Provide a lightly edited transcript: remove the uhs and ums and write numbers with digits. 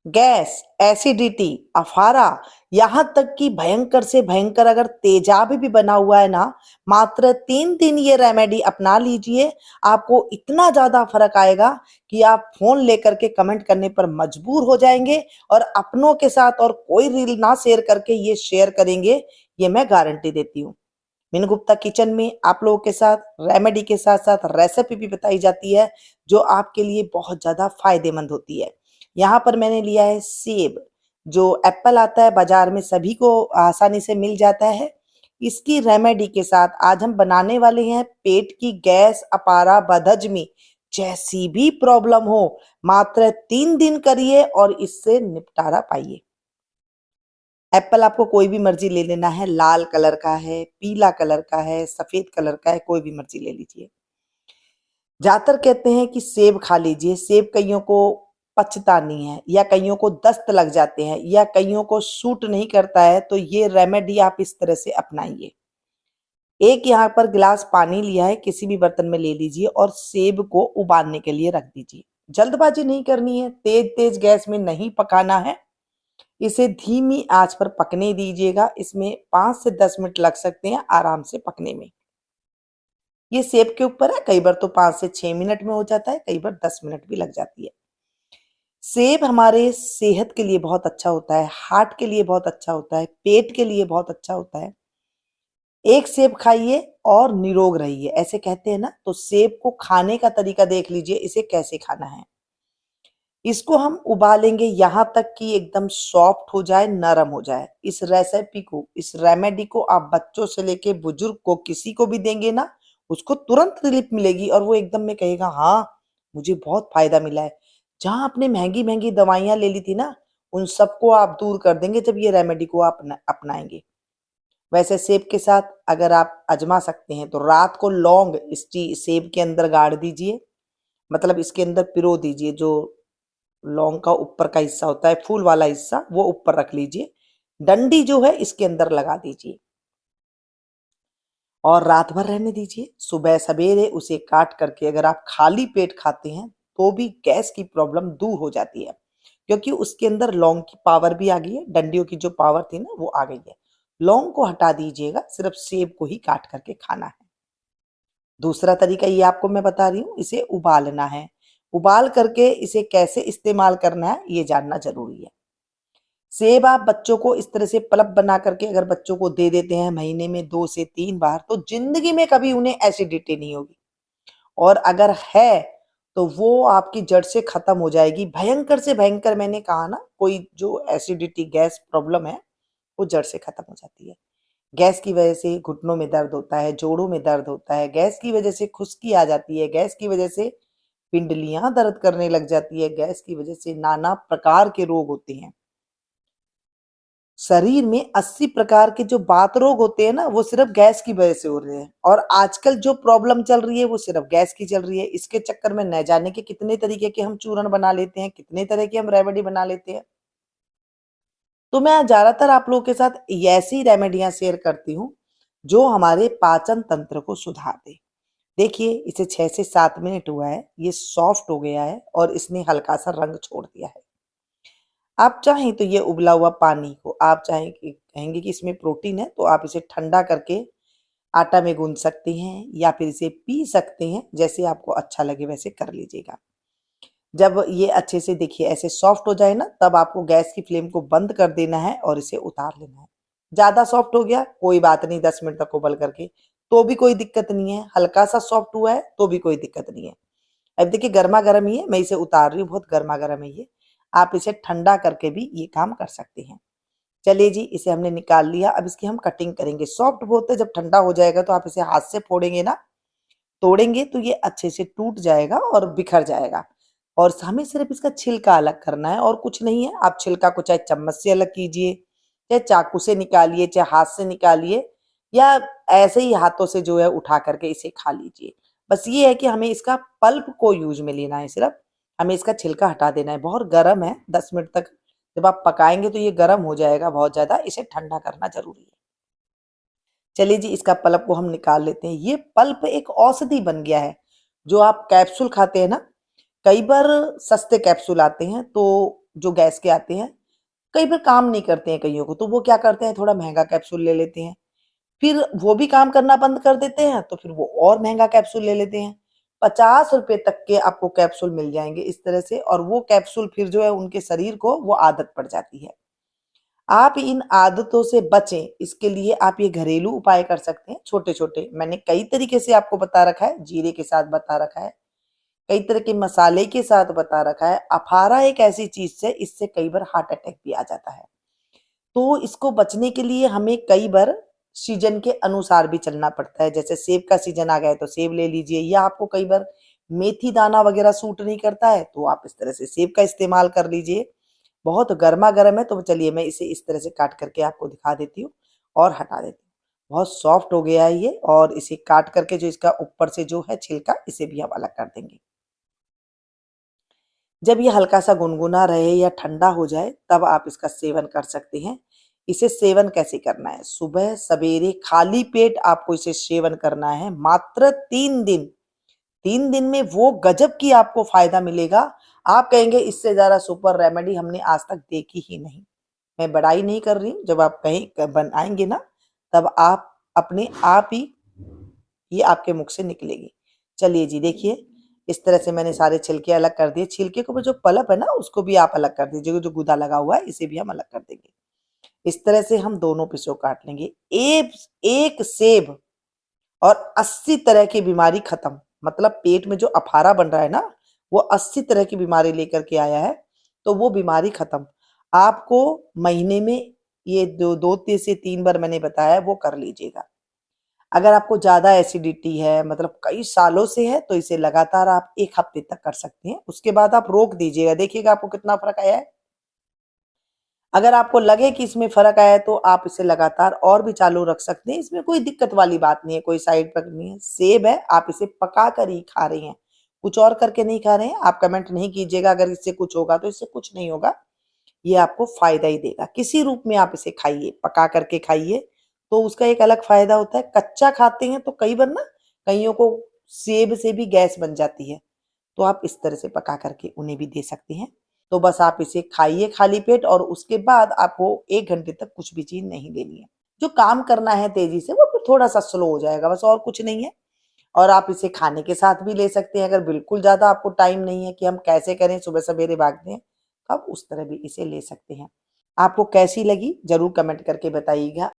Gas, acidity, अफारा, यहाँ तक कि भयंकर से भयंकर अगर तेजाब भी बना हुआ है ना, मात्र 3 दिन ये रेमेडी अपना लीजिए, आपको इतना ज़्यादा फ़र्क आएगा कि आप फ़ोन लेकर के कमेंट करने पर मजबूर हो जाएँगे और अपनों के साथ और कोई रील ना शेयर करके ये शेयर करेंगे, ये मैं गारंटी देती हूँ। मीनू गुप्ता किचन में आप लोगों के साथ रेमेडी के साथ-साथ रेसिपी भी बताई जाती है, जो आपके लिए बहुत ज़्यादा फ़ायदेमंद होती है। यहाँ पर मैंने लिया है सेब, जो एप्पल आता है बाज़ार में सभी को आसानी से मिल जाता है। इसकी रेमेडी के साथ आज हम बनाने वाले हैं पेट की गैस, अपारा, बदहज़मी जैसी भी प्रॉब्लम हो, मात्र 3 दिन करिए और इससे निपटारा पाइए। एप्पल आपको कोई भी मर्ज़ी ले लेना है, लाल कलर का है, पीला कलर का है, सफ़ेद कलर का है, कोई भी मर्ज़ी ले लीजिए। ज़्यादातर कहते हैं कि सेब खा लीजिए, सेब कइयों को पचता नहीं है या कइयों को दस्त लग जाते हैं या कइयों को सूट नहीं करता है, तो ये रेमेडी आप इस तरह से अपनाइए। एक यहाँ पर गिलास पानी लिया है, किसी भी बर्तन में ले लीजिए और सेब को उबालने के लिए रख दीजिए। जल्दबाज़ी नहीं करनी है, तेज़-तेज़ गैस में नहीं पकाना है। इसे धीमी आंच पर पकने दीजिएगा। इसमें 5 से 10 मिनट लग सकते हैं आराम से पकने में। ये सेब के ऊपर है, कई बार तो 5 से 6 मिनट में हो जाता है, कई बार 10 मिनट भी लग जाती है। सेब हमारे सेहत के लिए बहुत अच्छा होता है, हार्ट के लिए बहुत अच्छा होता है, पेट के लिए बहुत अच्छा होता है। एक सेब खाइए और निरोग रहिए, ऐसे कहते हैं ना, तो सेब को खाने का तरीका देख लीजिए, इसे कैसे खाना है। इसको हम उबालेंगे यहाँ तक कि एकदम सॉफ्ट हो जाए, नरम हो जाए। इस रेसिपी को, इस रेमेडी को आप बच्चों से लेके बुजुर्ग को किसी को भी देंगे ना, उसको तुरंत रिलीफ मिलेगी और वो एकदम में कहेगा हाँ, मुझे बहुत फ़ायदा मिला है। जहाँ आपने महँगी-महँगी दवाइयाँ ले ली थी ना, उन सबको आप दूर कर देंगे जब ये रेमेडी को आप अपनाएँगे। वैसे सेब के साथ अगर आप आज़मा सकते हैं तो रात को लौंग इस ची सेब के अंदर गाड़ दीजिए, मतलब इसके अंदर पिरो दीजिए। जो लौंग का ऊपर का हिस्सा होता है, फूल वाला हिस्सा, वो ऊपर रख लीजिए। डंडी जो है इसके अंदर लगा दीजिए और रात भर रहने दीजिए। सुबह सवेरे उसे काट करके अगर आप खाली पेट खाते हैं, तो भी गैस की प्रॉब्लम दूर हो जाती है, क्योंकि उसके अंदर लौंग की पावर भी आ गई है, डंडियों की जो पावर थी ना, वो आ गई है। लौंग को हटा दीजिएगा, सिर्फ सेब को ही काट करके खाना है। दूसरा तरीका ये आपको मैं बता रही हूँ, इसे उबालना है। उबाल करके इसे कैसे इस्तेमाल करना है, ये जानना ज़रूरी है। सेब आप बच्चों को इस तरह से पल्प बना करके अगर बच्चों को दे देते हैं महीने में 2 से 3 बार, तो ज़िंदगी में कभी उन्हें एसिडिटी नहीं होगी और अगर है, तो वो आपकी जड़ से खत्म हो जाएगी। भयंकर से भयंकर मैंने कहा ना, कोई जो एसिडिटी गैस प्रॉब्लम है, वो जड़ से खत्म हो जाती है। गैस की वजह से घुटनों में दर्द होता है, जोड़ों में दर्द होता है, गैस की वजह से खुश्की आ जाती है, गैस की वजह से पिंडलियाँ दर्द करने लग जाती है, गैस की वजह से नाना प्रकार के रोग होते हैं। शरीर में 80 प्रकार के जो बात रोग होते हैं ना, वो सिर्फ गैस की वजह से हो रहे हैं और आजकल जो प्रॉब्लम चल रही है, वो सिर्फ गैस की चल रही है। इसके चक्कर में न जाने के कितने तरीके के हम चूर्ण बना लेते हैं, कितने तरह की हम रेमेडी बना लेते हैं। तो मैं ज़्यादातर आप लोगों के साथ ऐसी रेमेडियाँ शेयर करती हूँ, जो हमारे पाचन तंत्र को सुधार दे। देखिए, इसे 6 से 7 मिनट हुआ है, ये सॉफ्ट हो गया है और इसने हल्का-सा रंग छोड़ दिया है। आप चाहें तो ये उबला हुआ पानी को आप चाहें कि कहेंगे कि इसमें प्रोटीन है, तो आप इसे ठंडा करके आटा में गूँथ सकते हैं या फिर इसे पी सकते हैं, जैसे आपको अच्छा लगे वैसे कर लीजिएगा। जब ये अच्छे से देखिए ऐसे सॉफ्ट हो जाए ना, तब आपको गैस की फ्लेम को बंद कर देना है और इसे उतार लेना है। ज़्यादा सॉफ्ट हो गया, कोई बात नहीं, 10 मिनट तक उबल करके, तो भी कोई दिक्कत नहीं है। हल्का-सा सॉफ्ट हुआ है, तो भी कोई दिक्कत नहीं है। अब देखिए गरमा-गरम ही है, मैं इसे उतार रही हूँ, बहुत गरमा-गरम है ये। आप इसे ठंडा करके भी ये काम कर सकते हैं। चलिए जी, इसे हमने निकाल लिया, अब इसकी हम कटिंग करेंगे। सॉफ्ट बहुत है, जब ठंडा हो जाएगा तो आप इसे हाथ से फोड़ेंगे ना, तोड़ेंगे तो ये अच्छे से टूट जाएगा और बिखर जाएगा और हमें सिर्फ इसका छिलका अलग करना है और कुछ नहीं है। आप छिलका को चाहे चम्मच से अलग कीजिए, चाहे चाकू से निकालिए, चाहे हाथ से निकालिए या ऐसे ही हाथों से जो है उठा करके इसे खा लीजिए। बस ये है कि हमें इसका पल्प को यूज़ में लेना है सिर्फ, हमें इसका छिलका हटा देना है। बहुत गरम है, 10 मिनट तक जब आप पकाएँगे तो ये गरम हो जाएगा बहुत ज़्यादा, इसे ठंडा करना ज़रूरी है। चलिए जी, इसका पल्प को हम निकाल लेते हैं। ये पल्प एक औषधि बन गया है। जो आप कैप्सूल खाते हैं ना, कई बार सस्ते कैप्सूल आते हैं, तो जो गैस के आते हैं, कई बार काम नहीं करते हैं कईयों को, तो वो क्या करते हैं थोड़ा महँगा कैप्सूल ले लेते हैं। फिर वो भी काम करना बंद कर देते हैं, तो फिर वो और महँगा कैप्सूल ले लेते हैं। ₹50 तक के आपको कैप्सूल मिल जाएँगे इस तरह से, और वो कैप्सूल फिर जो है उनके शरीर को वो आदत पड़ जाती है। आप इन आदतों से बचें, इसके लिए आप ये घरेलू उपाय कर सकते हैं छोटे-छोटे। मैंने कई तरीके से आपको बता रखा है, जीरे के साथ बता रखा है, कई तरह के मसाले के साथ बता रखा है। अफारा एक ऐसी चीज़ है, इससे कई बार हार्ट अटैक भी आ जाता है। तो इसको बचने के लिए हमें कई बार सीज़न के अनुसार भी चलना पड़ता है। जैसे सेब का सीज़न आ गया है तो सेब ले लीजिए, या आपको कई बार मेथी दाना वग़ैरह सूट नहीं करता है, तो आप इस तरह से सेब का इस्तेमाल कर लीजिए। बहुत गरमा-गरम है तो चलिए मैं इसे इस तरह से काट करके आपको दिखा देती हूँ और हटा देती हूँ। बहुत सॉफ्ट हो गया है ये, और इसे काट करके जो इसका ऊपर से जो है छिलका, इसे भी हम अलग कर देंगे। जब ये हल्का-सा गुनगुना रहे या ठंडा हो जाए, तब आप इसका सेवन कर सकते हैं। इसे सेवन कैसे करना है? सुबह सवेरे खाली पेट आपको इसे सेवन करना है, मात्र 3 दिन। 3 दिन में वो गजब की आपको फ़ायदा मिलेगा। आप कहेंगे इससे ज़्यादा सुपर रेमेडी हमने आज तक देखी ही नहीं। मैं बड़ाई नहीं कर रही हूँ, जब आप कहीं बनाएँगे ना, तब आप अपने आप ही ये आपके मुख से निकलेगी। चलिए जी देखिए, इस तरह से मैंने सारे छिलके अलग कर दिए। छिलके के ऊपर जो पल्प है ना, उसको भी आप अलग कर दीजिएगा, जो गूदा लगा हुआ है इसे भी हम अलग कर देंगे। इस तरह से हम दोनों पीसों काट लेंगे। एक सेब और 80 तरह की बीमारी खत्म। मतलब पेट में जो अफारा बन रहा है ना, वो 80 तरह की बीमारी लेकर के आया है, तो वो बीमारी खत्म। आपको महीने में ये दो 2 से 3 बार मैंने बताया, वो कर लीजिएगा। अगर आपको ज़्यादा एसिडिटी है, मतलब कई सालों से है, तो इसे लगातार आप 1 हफ्ते तक कर सकते हैं। उसके बाद आप रोक दीजिएगा, देखिएगा आपको कितना फ़र्क आया है। अगर आपको लगे कि इसमें फ़र्क आया है, तो आप इसे लगातार और भी चालू रख सकते हैं। इसमें कोई दिक्कत वाली बात नहीं है, कोई साइड इफ़ेक्ट नहीं है। सेब है, आप इसे पका कर ही खा रही हैं, कुछ और करके नहीं खा रहे हैं। आप कमेंट नहीं कीजिएगा अगर इससे कुछ होगा, तो इससे कुछ नहीं होगा। ये आपको फ़ायदा ही देगा। किसी रूप में आप इसे खाइए, पका करके खाइए, तो उसका एक अलग फ़ायदा होता है। कच्चा खाते हैं तो कई बार ना, कइयों को सेब से भी गैस बन जाती है, तो आप इस तरह से पका करके उन्हें भी दे सकते हैं। तो बस आप इसे खाइए खाली पेट, और उसके बाद आपको 1 घंटे तक कुछ भी चीज़ नहीं लेनी है। जो काम करना है तेज़ी से, वो फिर थोड़ा-सा स्लो हो जाएगा, बस और कुछ नहीं है। और आप इसे खाने के साथ भी ले सकते हैं, अगर बिल्कुल ज़्यादा आपको टाइम नहीं है कि हम कैसे करें, सुबह सवेरे भाग दें, तो आप उस तरह भी इसे ले सकते हैं। आपको कैसी लगी ज़रूर कमेंट करके बताइएगा।